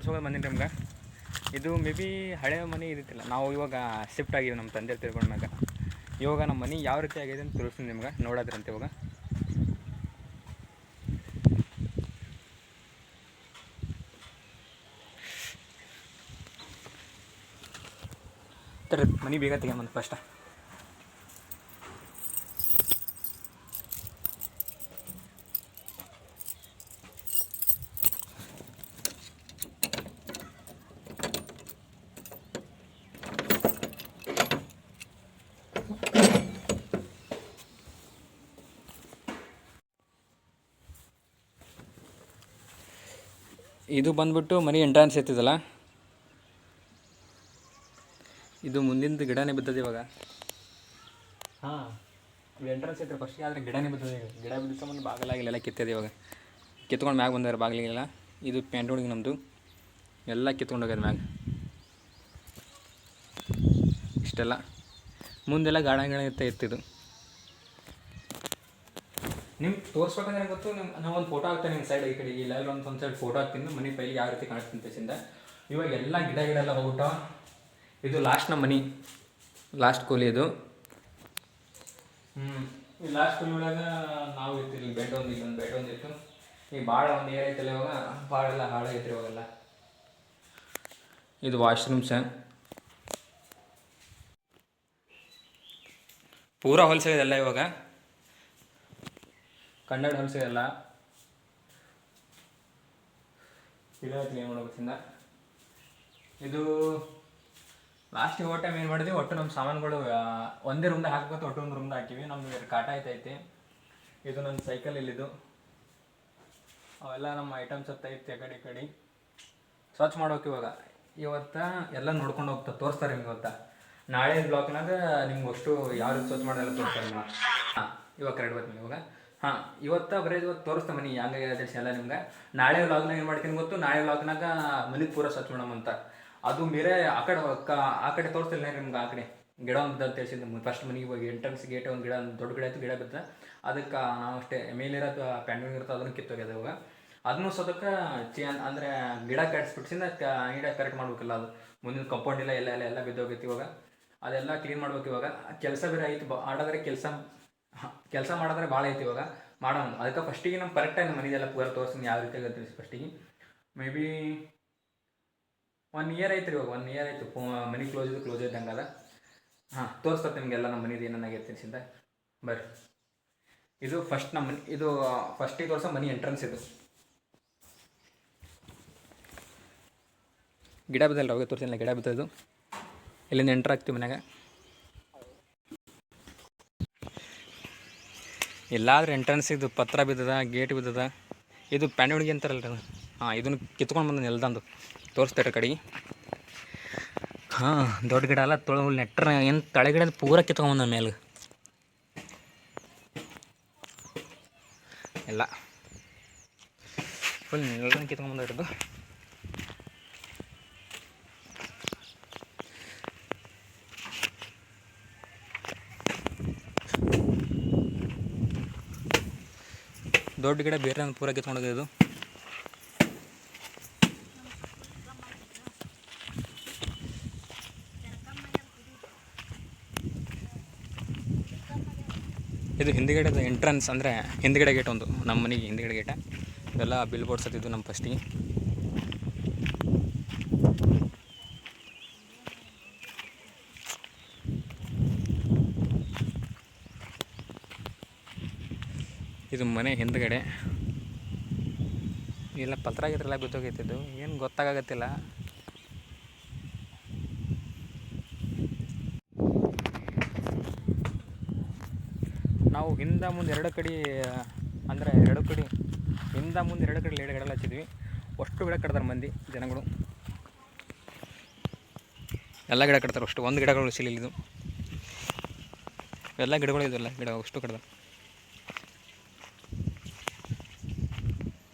ತೋರಿಸ್ಕೊಂಡು ಬಂದೀನಿ ನಿಮ್ಗೆ. ಇದು ಮೇ ಬಿ ಹಳೆ ಮನೆ ಇದಿತ್ತಿಲ್ಲ, ನಾವು ಇವಾಗ ಶಿಫ್ಟ್ ಆಗಿವಿ ನಮ್ಮ ತಂದೆ ತಿಳ್ಕೊಂಡ್ಮ್ಯಾಗ. ಇವಾಗ ನಮ್ಮ ಮನೆ ಯಾವ ರೀತಿ ಆಗಿದೆ ಅಂತ ತೋರಿಸ್ತೀನಿ ನಿಮ್ಗೆ, ನೋಡೋದ್ರಂತೆ ಇವಾಗ. ಮನೆ ಬೇಗ ತೆಗೊಂಬಂದು ಫಸ್ಟ್. ಇದು ಬಂದ್ಬಿಟ್ಟು ಮನೆ ಎಂಟ್ರೆನ್ಸ್ ಇರ್ತದಲ್ಲ, ಇದು ಮುಂದಿಂದು ಗಿಡನೇ ಬಿದ್ದದ ಇವಾಗ. ಹಾಂ, ಎಂಟ್ರೆನ್ಸ್ ಐತ್ರಿ ಫಸ್ಟಿಗೆ, ಆದರೆ ಗಿಡನೇ ಬಿದ್ದದ. ಈಗ ಗಿಡ ಬಿದ್ದ ಸಂಬಂಧ ಬಾಗಿಲಾಗಿಲ್ಲ ಕಿತ್ತದ. ಇವಾಗ ಕಿತ್ಕೊಂಡು ಮ್ಯಾಗ ಬಂದಾರೆ ಬಾಗಿಲಿಗೆಲ್ಲ. ಇದು ಪ್ಯಾಂಟ್ ಹುಡುಗಿ ನಮ್ಮದು, ಎಲ್ಲ ಕಿತ್ಕೊಂಡು ಹೋಗ್ಯದ ಮ್ಯಾಗ. ಇಷ್ಟೆಲ್ಲ ಮುಂದೆಲ್ಲ ಗಾರ್ಡನ್ಗಳ ಇರ್ತಿದ್ದು. ನಿಮ್ಗೆ ತೋರಿಸ್ಬೇಕಂದ್ರೆ ಗೊತ್ತು, ನಾವು ಒಂದು ಫೋಟೋ ಹಾಕ್ತೇನೆ ನಿಮ್ಮ ಸೈಡ್, ಈ ಕಡೆ ಇಲ್ಲ ಒಂದು ಸೈಡ್ ಫೋಟೋ ಹಾಕ್ತೀನಿ ಮನೆ ಪೈಲಿ ಯಾವ ರೀತಿ ಕಾಣಿಸ್ತೀನಿ ತೇಸಿಂದ. ಇವಾಗ ಎಲ್ಲ ಗಿಡ ಎಲ್ಲ ಹೋಗ್ಬಿಟ್ಟು, ಇದು ಲಾಸ್ಟ್ ನಮ್ಮ ಮನೆ, ಲಾಸ್ಟ್ ಕೂಲಿ ಇದು. ಈ ಲಾಸ್ಟ್ ಕೂಲಿ ಒಳಗೆ ನಾವು ಇರ್ತೀವಿ. ಬೆಡ್ ಒಂದಿತ್ತು. ಈಗ ಭಾಳ ಒಂದು ಏರ್ ಐತಲ್ಲ ಇವಾಗ, ಭಾಳ ಎಲ್ಲ ಹಾಳಾಗೈತ್ರಿ ಇವಾಗೆಲ್ಲ. ಇದು ವಾಶ್ರೂಮ್ಸ ಪೂರಾ ಹೊಲಸಿದೆಲ್ಲ ಇವಾಗ, ಕನ್ನಡ ಹೊಲಸಿದೆಲ್ಲ. ಇದೇ ಕ್ಲೀನ್ ಮಾಡೋದ್ರಿಂದ ಇದು ಲಾಸ್ಟಿಗೆ ಓ ಟೈಮ್ ಏನು ಮಾಡಿದ್ವಿ, ಒಟ್ಟು ನಮ್ಮ ಸಾಮಾನುಗಳು ಒಂದೇ ರೂಮ್ದಾಗ ಹಾಕ್ಬೇಕು, ಒಟ್ಟು ಒಂದು ರೂಮ್ದಾಗ ಹಾಕಿವಿ. ನಮ್ಗೆ ಕಾಟ ಐತೈತಿ. ಇದು ನನ್ನ ಸೈಕಲ್ ಇಲ್ಲಿದ್ದು, ಅವೆಲ್ಲ ನಮ್ಮ ಐಟಮ್ಸ್ ಐತಿ. ಆ ಕಡೆ ಸ್ವಚ್ಛ ಮಾಡೋಕೆ ಇವತ್ತು ಎಲ್ಲ ನೋಡ್ಕೊಂಡು ಹೋಗ್ತಾ ತೋರಿಸ್ತಾರೆ ನಿಮ್ಗೆ. ಇವತ್ತು ನಾಳೆ ಬ್ಲಾಗ್ನಾಗ ನಿಮ್ಗೆ ಅಷ್ಟು ಯಾವ ರೀತಿ ಸ್ವಚ್ಛ ಮಾಡೋದೆಲ್ಲ ತೋರಿಸ್ತಾರೆ ನಿಮ್ಗೆ. ಹಾಂ, ಇವಾಗ ಕರೆಕ್ಟ್ ಬರ್ತೀನಿ ಇವಾಗ. ಹಾಂ, ಬರೀ ಇವತ್ತು ತೋರಿಸ್ತಾ ಮನೆ ಹಂಗೆ ಎಲ್ಲ ನಿಮ್ಗೆ. ನಾಳೆ ವ್ಲಾಗ್ನಾಗ ಏನು ಮಾಡ್ತೀನಿ ಗೊತ್ತು, ನಾಳೆ ವ್ಲಾಗ್ನಾಗ ಮನೆಗೆ ಪೂರ ಸ್ವಚ್ಛ ಮಾಡೋಣಂತ. ಅದು ಬೇರೆ ಆ ಕಡೆ ತೋರಿಸ್ತಿಲ್ಲ ನಿಮ್ಗೆ. ಆ ಕಡೆ ಗಿಡ ಒಂದು ತಿಳಿಸಿದ್ದು ಫಸ್ಟ್ ಮನೆಗೆ ಹೋಗಿ ಎಂಟ್ರೆನ್ಸ್ ಗೇಟ್ ಒಂದು ಗಿಡ, ಒಂದು ದೊಡ್ಡ ಗಿಡ ಆಯಿತು, ಗಿಡ ಬಿದ್ದ. ಅದಕ್ಕೆ ನಾವು ಅಷ್ಟೇ ಮೇಲಿರೋದು ಪ್ಯಾಂಡಿಂಗ್ ಇರುತ್ತೆ, ಅದನ್ನು ಕಿತ್ತೋಗ್ಯದ ಇವಾಗ. ಅದನ್ನು ಸ್ವತಕ್ಕೆ ಅಂದರೆ ಗಿಡ ಕಟ್ಸ್ಬಿಟ್ಟಿಂದ ಗಿಡ ಕರೆಕ್ಟ್ ಮಾಡ್ಬೇಕಲ್ಲ. ಅದು ಮುಂದಿನ ಕಂಪೌಂಡ್ ಎಲ್ಲ ಬಿದ್ದೋಗೈತಿ ಇವಾಗ. ಅದೆಲ್ಲ ಕ್ಲೀನ್ ಮಾಡ್ಬೇಕು ಇವಾಗ. ಕೆಲಸ ಬೇರೆ ಐತಿ, ಕೆಲಸ ಮಾಡಿದ್ರೆ ಭಾಳ ಐತಿ ಇವಾಗ ಮಾಡೋಣ. ಅದಕ್ಕೆ ಫಸ್ಟಿಗೆ ನಮ್ಮ ಕರೆಕ್ಟಾಗಿ ನಮ್ಮ ಮನೆಯೆಲ್ಲ ಪೂರ ತೋರಿಸ್ತೀನಿ ಯಾವ ರೀತಿ ಆಗುತ್ತೆ. ಫಸ್ಟಿಗೆ ಮೇ ಬಿ 1 ಇಯರ್ ಐತ್ರಿ ಇವಾಗ. 1 ಇಯರ್ ಆಯಿತು ಮನೆ ಕ್ಲೋಸ್ ಇದ್ದಂಗೆ ಅದ. ಹಾಂ, ತೋರಿಸ್ತದೆ ನಿಮಗೆಲ್ಲ ನಮ್ಮ ಮನೇದು ಏನೇನಾಗೈತೆ ಅನ್ಸಿಂದ. ಬರ್ರಿ, ಇದು ಫಸ್ಟ್ ನಮ್ಮ ಮನೆ. ಇದು ಫಸ್ಟಿಗೆ ತೋರಿಸೋ ಮನೆ ಎಂಟ್ರೆನ್ಸ್. ಇದು ಗಿಡ ಬಿದ್ದಲ್ಲ, ಅವಾಗ ತೋರಿಸಿಲ್ಲ ಗಿಡ ಬಿದ್ದದು. ಇಲ್ಲಿಂದ ಎಂಟ್ರ್ ಆಗ್ತೀವಿ ಮನ್ಯಾಗ. ಎಲ್ಲಾದ್ರೂ ಎಂಟ್ರೆನ್ಸ್ ಇದು ಪತ್ರ ಬಿದ್ದದ, ಗೇಟ್ ಬಿದ್ದದ. ಇದು ಪ್ಯಾಂಡಿ ಹುಡುಗಿ ಅಂತಾರಲ್ರಿ ಅದು. ಹಾಂ, ಇದನ್ನು ಕಿತ್ಕೊಂಡು ಬಂದ ನೆಲ್ದಂದು ತೋರಿಸ್ತಾರೆ ಕಡೆಗೆ. ಹಾಂ, ದೊಡ್ಡ ಗಿಡ ಅಲ್ಲ, ನೆಟ್ರ ಏನು ತಳೆಗಿಡ ಪೂರ ಕಿತ್ಕೊಂಬಂದ ಮೇಲೆ ಎಲ್ಲ ಫುಲ್ ನೆಲ್ದಂಗೆ ಕಿತ್ಕೊಂಬಂದಿರೋದು. ದೊಡ್ಡ ಗಿಡ ಬೇರೆ ಪೂರ ಕಿತ್ಕೊಂಡೋದು. ಇದು ಹಿಂದ್ಗಡೆ ಎಂಟ್ರೆನ್ಸ್, ಅಂದರೆ ಹಿಂದ್ಗಡೆ ಗೇಟ್ ಒಂದು ನಮ್ಮ ಮನೆಗೆ ಹಿಂದ್ಗಡೆ ಗೇಟ. ಇದೆಲ್ಲ ಬಿಲ್ ಬೋರ್ಡ್ಸ್ ಹತ್ತಿದ್ದು ನಮ್ಮ ಫಸ್ಟಿಗೆ. ಇದು ಮನೆ ಹಿಂದ್ಗಡೆ ಇಲ್ಲ ಪತ್ರ ಆಗಿದ್ರೆಲ್ಲ ಬಿದ್ದೋಗೈತಿದ್ದು, ಏನು ಗೊತ್ತಾಗತ್ತಿಲ್ಲ. ನಾವು ಹಿಂದೆ ಮುಂದೆ ಎರಡು ಕಡೆ, ಅಂದರೆ ಎರಡು ಕಡೆ ಹಿಂದೆ ಮುಂದೆ ಎರಡು ಕಡೆ ಗಿಡ ಹಚ್ಚಿದ್ವಿ. ಅಷ್ಟು ಗಿಡ ಕಟ್ತಾರೆ ಮಂದಿ ಜನಗಳು, ಎಲ್ಲ ಗಿಡ ಕಟ್ತಾರೆ. ಅಷ್ಟು ಒಂದು ಗಿಡಗಳು ಉಳಿಸಿಲ್ಲ ಇದು, ಎಲ್ಲ ಗಿಡಗಳು ಇದೆಲ್ಲ ಗಿಡ ಅಷ್ಟು ಕಟ್ತಾರೆ.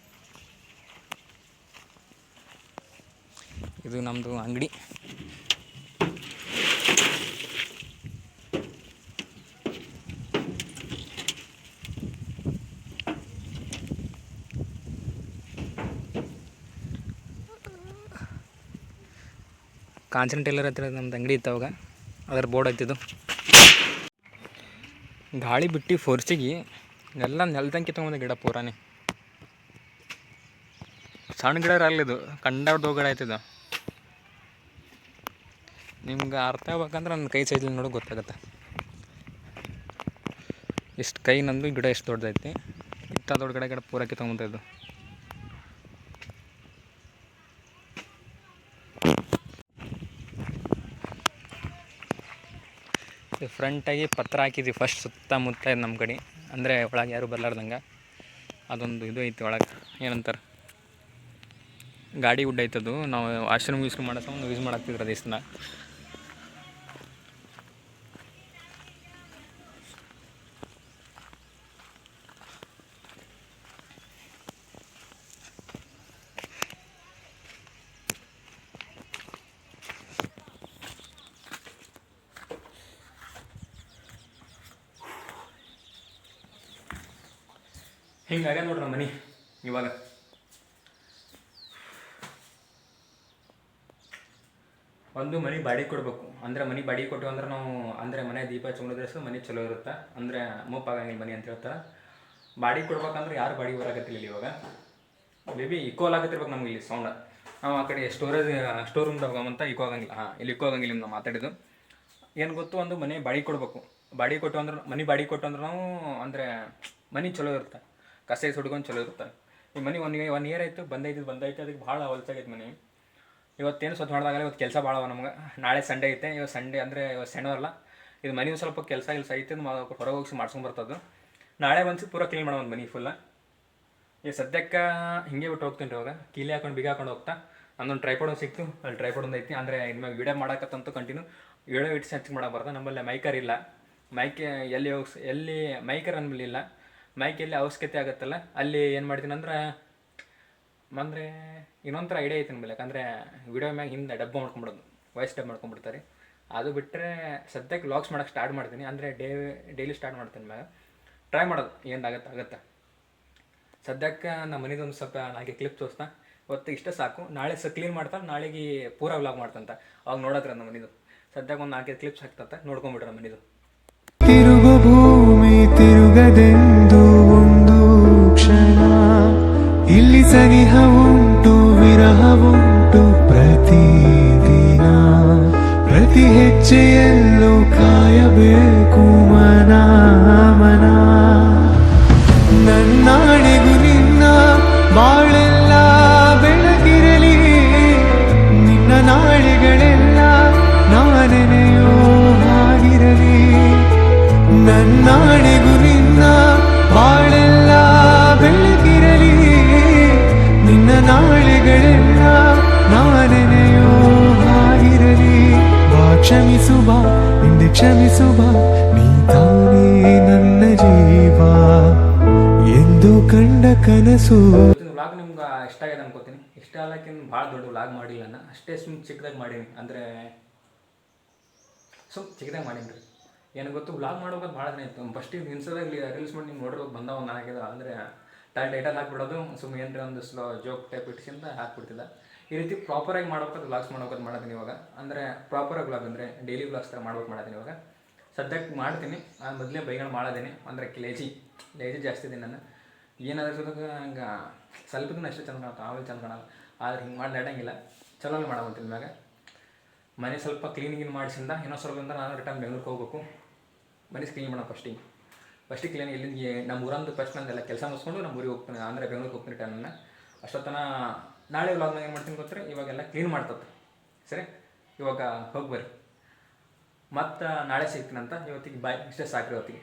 ಇದು ನಮ್ಮದು ಅಂಗಡಿ. ಕಾಂಚನ ಟೇಲರ್ ಹತ್ರ ನಮ್ದು ಅಂಗಡಿ ಇತ್ತು ಅವಾಗ, ಅದರ ಬೋರ್ಡ್ ಹತ್ತಿದ್ದು. ಗಾಳಿ ಬಿಟ್ಟು ಫೋರ್ಸಿಗೆ ಎಲ್ಲ ನೆಲ್ದಂಗೆ ಕಿತ್ಕೊಂಬಂದ ಗಿಡ ಪೂರಾನೇ. ಸಣ್ಣ ಗಿಡ ಇರಲಿದು, ಕಂಡಾಡ್ದು ಗಿಡ ಆಯ್ತದ. ನಿಮ್ಗೆ ಅರ್ಥ ಆಗ್ಬೇಕಂದ್ರೆ ನನ್ನ ಕೈ ಸೈಜಲ್ಲಿ ನೋಡೋಕೆ ಗೊತ್ತಾಗತ್ತೆ. ಇಷ್ಟು ಕೈ ನಂದು ಗಿಡ ಎಷ್ಟು ದೊಡ್ಡದೈತಿ. ಇಂಥ ದೊಡ್ಡ ಗಿಡ ಪೂರ ಕಿತ್ಕೊಂಬಂತದ್ದು. ಫ್ರಂಟಾಗಿ ಪತ್ರ ಹಾಕಿದ್ವಿ ಫಸ್ಟ್ ಸುತ್ತಮುತ್ತ ಇದು ನಮ್ಮ ಕಡೆ, ಅಂದರೆ ಒಳಗೆ ಯಾರು ಬರಲಾರ್ದಂಗೆ. ಅದೊಂದು ಇದು ಐತಿ ಒಳಗೆ, ಏನಂತಾರೆ ಗಾಡಿ ಗುಡ್ಡ ಐತದು. ನಾವು ವಾಶ್ರೂಮ್ ಯೂಸ್ ಮಾಡೋಕೆ ಒಂದು ಯೂಸ್ ಮಾಡಾಕ್ತಿದ್ರು ಅದು ಇಷ್ಟನ. ಹಿಂಗಾಗ ನೋಡ್ರಿ ನಮ್ಮ ಮನೆ ಇವಾಗ. ಒಂದು ಮನೆ ಬಾಡಿಗೆ ಕೊಡಬೇಕು, ಅಂದರೆ ಮನೆ ಬಾಡಿಗೆ ಕೊಟ್ಟು ಅಂದ್ರೆ ನಾವು ಅಂದರೆ ಮನೆ ದೀಪ ಹಚ್ಕೊಂಡಿದ್ರೆ ಮನೆ ಚಲೋ ಇರುತ್ತೆ, ಅಂದರೆ ಮುಪ್ಪಾಗಂಗಿಲ್ಲ ಮನೆ ಅಂತ ಹೇಳ್ತಾರೆ. ಬಾಡಿಗೆ ಕೊಡ್ಬೇಕಂದ್ರೆ ಯಾರು ಬಾಡಿಗೆ ಬರಾಕತ್ತಿಲ್ಲ ಇವಾಗ. ಮೇಬಿ ಇಕ್ವಲ್ ಆಗತ್ತಿರ್ಬೇಕು ನಮ್ಗೆ ಇಲ್ಲಿ ಸೌಂಡ್. ನಾವು ಆ ಕಡೆ ಸ್ಟೋರ್ ರೂಮ್ದಾಗ ಹೋಗಂತ ಇಕೋ ಆಗಂಗಿಲ್ಲ. ಇಲ್ಲಿ ಇಕೋ ಆಗಂಗಿಲ್ಲ ನಾವು ಮಾತಾಡಿದ್ದು. ಏನು ಗೊತ್ತು, ಒಂದು ಮನೆ ಬಾಡಿಗೆ ಕೊಡಬೇಕು. ಬಾಡಿಗೆ ಕೊಟ್ಟು ಅಂದ್ರೆ ಮನೆ ಬಾಡಿಗೆ ಕೊಟ್ಟು ಅಂದ್ರೆ ನಾವು ಅಂದರೆ ಮನೆ ಚಲೋ ಇರುತ್ತೆ, ಕಸ ಸುಡ್ಕೊಂಡು ಚಲೋ ಇರುತ್ತೆ. ಈ ಮನೆ ಒನ್ ಇಯರ್ ಆಯಿತು ಬಂದೈತೆ, ಅದಕ್ಕೆ ಭಾಳ ಹೊಲ್ಸಾಗೈತೆ ಮನೆ. ಇವತ್ತೇನು ಸ್ವಚ್ಛ ಮಾಡಿದಾಗಲ್ಲ, ಇವತ್ತು ಕೆಲಸ ಭಾಳ ಅವ ನಮ್ಗೆ. ನಾಳೆ ಸಂಡೇ ಐತೆ, ಇವತ್ತು ಸಂಡೇ ಅಂದರೆ ಇವತ್ತು ಶನಿವಾರ. ಇದು ಮನೆ ಸ್ವಲ್ಪ ಕೆಲಸ ಐತೆ, ಹೊರಗೆ ಹೋಗಿಸಿ ಮಾಡ್ಸ್ಕೊಂಬರ್ತದ್ದು. ನಾಳೆ ಒಂದ್ಸಿ ಪೂರ ಕ್ಲೀನ್ ಮಾಡೋ ಒಂದು ಮನೆ ಫುಲ್ಲ. ಈಗ ಸದ್ಯಕ್ಕೆ ಹಿಂಗೆ ಬಿಟ್ಟು ಹೋಗ್ತೀನಿ ರೀ. ಇವಾಗ ಕೀಲಿ ಹಾಕೊಂಡು ಬಿಗ ಹಾಕೊಂಡು ಹೋಗ್ತಾ ನನ್ನೊಂದು ಟ್ರೈಪಾಡ್ ಸಿಕ್ತು, ಅಲ್ಲಿ ಟ್ರೈಪಾಡ್ ಒಂದು ಐತಿ. ಅಂದರೆ ಇನ್ಮೇಲೆ ವಿಡಿಯೋ ಮಾಡಕತ್ತಂತೂ ಕಂಟಿನ್ಯೂ ವಿಡಿಯೋ ಇಟ್ಟು ಹೆಚ್ಚಿಗೆ ಮಾಡಕ್ಕೆ ಬರ್ತದೆ. ನಮ್ಮಲ್ಲಿ ಮೈಕರ್ ಇಲ್ಲ, ಮೈಕ್ ಎಲ್ಲಿ ಮೈಕರ್ ಅಂದ್ಮೇಲಿಲ್ಲ. ಮೈಕ್ ಎಲ್ಲಿ ಅವಶ್ಯಕತೆ ಆಗುತ್ತಲ್ಲ ಅಲ್ಲಿ ಏನು ಮಾಡ್ತೀನಿ ಅಂದ್ರೆ ಇನ್ನೊಂಥರ ಐಡಿಯಾ ಐತೆ ನಮ್ಮಲ್ಲಿ. ಯಾಕಂದರೆ ವಿಡಿಯೋ ಮ್ಯಾಗ ಹಿಂದೆ ಡಬ್ಬ ಮಾಡ್ಕೊಂಬಿಡೋದು, ವಾಯ್ಸ್ ಡಬ್ ಮಾಡ್ಕೊಂಡ್ಬಿಡ್ತಾರೆ. ಅದು ಬಿಟ್ಟರೆ ಸದ್ಯಕ್ಕೆ ವ್ಲಾಗ್ಸ್ ಮಾಡೋಕ್ಕೆ ಸ್ಟಾರ್ಟ್ ಮಾಡ್ತೀನಿ, ಅಂದರೆ ಡೈಲಿ ಸ್ಟಾರ್ಟ್ ಮಾಡ್ತೀನಿ. ಮ್ಯಾಗ ಟ್ರೈ ಮಾಡೋದು ಏನಾಗುತ್ತೆ. ಸದ್ಯಕ್ಕೆ ನಮ್ಮ ಮನೆದೊಂದು ಸ್ವಲ್ಪ ನಾಲ್ಕು ಕ್ಲಿಪ್ ತೋರಿಸ್ತಾ. ಇವತ್ತು ಇಷ್ಟ ಸಾಕು, ನಾಳೆ ಕ್ಲೀನ್ ಮಾಡ್ತಾರೆ, ನಾಳೆಗೆ ಪೂರ ವ್ಲಾಗ್ ಮಾಡ್ತಂತ. ಅವಾಗ ನೋಡತ್ರ ನಮ್ಮ ಮನೆದು. ಸದ್ಯಕ್ಕೆ ಒಂದು 4 ಕ್ಲಿಪ್ಸ್ ಹಾಕ್ತಂತ, ನೋಡ್ಕೊಂಬಿಟ್ರೆ ನಮ್ಮ ಮನೆದು. ತಿರುಗು ಭೂಮಿ ತಿರುಗದೆಂದು ಒಂದು ಕ್ಷಣ, ಇಲ್ಲಿ ಸನಿಹ ಉಂಟು ವಿರಹವುಂಟು ಪ್ರತಿದಿನ. ಪ್ರತಿ ಹೆಜ್ಜೆಯಲ್ಲೂ ಕಾಯಬೇಕು ಮನ. ನನ್ನಾಣೆಗೂ ನಿನ್ನ ಬಾಳೆಲ್ಲ ಬೆಳಗಿರಲಿ, ನಿನ್ನ ನಾಳೆಗಳೆಲ್ಲ ನಾನೆನೆಯೋ ಆಗಿರಲಿ. ನನ್ನಾಣೆಗೂ ನಿನ್ನ ಬಾಳೆಲ್ಲ ಬೆಳಗಿರಲಿ, ನಿನ್ನ ನಾಳೆಗಳೆಲ್ಲ ನಾನೆನೆಯೋ ಆಗಿರಲಿ. ಬಾ ಕ್ಷಮಿಸು ಬಾ, ಹಿಂದೆ ಕ್ಷಮಿಸು ಬಾ, ನೀ ತಾನೇ ನನ್ನ ಜೀವ ಎಂದು ಕಂಡ ಕನಸು. ವ್ಲಾಗ್ ನಿಮ್ಗೆ ಇಷ್ಟ ಆಗಿದೆ ಅನ್ಕೋತೀನಿ. ಇಷ್ಟ ಆಗಕ್ಕಿಂತ ಭಾಳ ದೊಡ್ಡ ವ್ಲಾಗ್ ಮಾಡಿಲ್ಲ ನಾನು, ಅಷ್ಟೇ ಚಿಕ್ಕದಾಗಿ ಮಾಡೀನಿ. ಅಂದರೆ ಚಿಕ್ಕದಾಗಿ ಮಾಡೀನಿ ರೀ. ಏನು ಗೊತ್ತು, ವ್ಲಾಗ್ ಮಾಡೋದು ಭಾಳ ದಿನ ಇತ್ತು. ಫಸ್ಟಿಗೆ ಇನ್ಸ್ಟಾದಾಗ ರೀಲ್ಸ್ ಮಾಡಿ ನೀವು ನೋಡಿರೋದು ಬಂದವ ನನಗಿದೆ. ಅಂದರೆ ಟೈಟಲ್ ಹಾಕ್ಬಿಡೋದು, ಏನಾರ ಒಂದು ಸ್ಲೋ ಜೋಕ್ ಟೈಪ್ ಇಟ್ಸಿಂದ ಹಾಕ್ಬಿಡ್ತಿದ್ದ. ಈ ರೀತಿ ಪ್ರಾಪರಾಗಿ ಮಾಡ್ಬೇಕಾದ್ರೆ ವ್ಲಾಗ್ಸ್ ಮಾಡೋದೀನಿ ಇವಾಗ. ಅಂದರೆ ಪ್ರಾಪರಾಗಿ ವ್ಲಾಗ್ ಅಂದರೆ ಡೈಲಿ ವ್ಲಾಗ್ಸ್ ಥರ ಮಾಡ್ತೀನಿ ಇವಾಗ. ಸದ್ಯಕ್ಕೆ ಮಾಡ್ತೀನಿ, ಮೊದಲೇ ಬೈಗಳು ಮಾಡೋದೇನೆ. ಅಂದರೆ ಲೇಜಿ ಜಾಸ್ತಿ ಇದೀನಿ ನಾನು. ಏನಾದರೂ ಸೋದಾಗ ಹಂಗೆ ಸ್ವಲ್ಪ ದಿನ ಅಷ್ಟೇ ಚಂದ ಕಾಣುತ್ತೆ, ಆಮೇಲೆ ಚಂದ ಕಾಣಲ್ಲ. ಆದರೆ ಹಿಂಗೆ ಮಾಡಂಗಿಲ್ಲ, ಚಲೋ ಮಾಡವಂತೀನಿ ಮ್ಯಾಗ. ಮನೆ ಸ್ವಲ್ಪ ಕ್ಲೀನಿಂಗ್ ಮಾಡಿಸಿಂದ ಇನ್ನೊಂದು ಸ್ವಲ್ಪ ನಾನು ರಿಟರ್ನ್ ಬೆಂಗ್ಳೂರಿಗೆ ಹೋಗ್ಬೇಕು. ಮನೆ ಕ್ಲೀನ್ ಮಾಡೋಣ ಫಸ್ಟಿಗೆ ಕ್ಲೀನ್. ಇಲ್ಲಿಂದ ನಮ್ಮ ಊರಂದು ಫಸ್ಟ್ ನಂದೆಲ್ಲ ಕೆಲಸ ಮುಗಿಸ್ಕೊಂಡು ನಮ್ಮ ಊರಿಗೆ ಹೋಗ್ತೀನಿ, ಅಂದರೆ ಬೆಂಗ್ಳೂರಿಗೆ ಹೋಗ್ತೀನಿ ರಿಟರ್ನ. ಅಷ್ಟೊತ್ತನ ನಾಳೆ ವ್ಲಾಗ್ನಾಗ ಏನು ಮಾಡ್ತೀನಿ ಗೊತ್ತಾರೆ, ಇವಾಗೆಲ್ಲ ಕ್ಲೀನ್ ಮಾಡ್ತದೆ. ಸರಿ, ಇವಾಗ ಹೋಗಿ ಬರ್ರಿ, ಮತ್ತು ನಾಳೆ ಸಿಗ್ತೀನಂತ. ಇವತ್ತಿಗೆ ಬಾಯ್, ಇಷ್ಟೇ ಸಾಕ್ರಿ ಇವತ್ತಿಗೆ.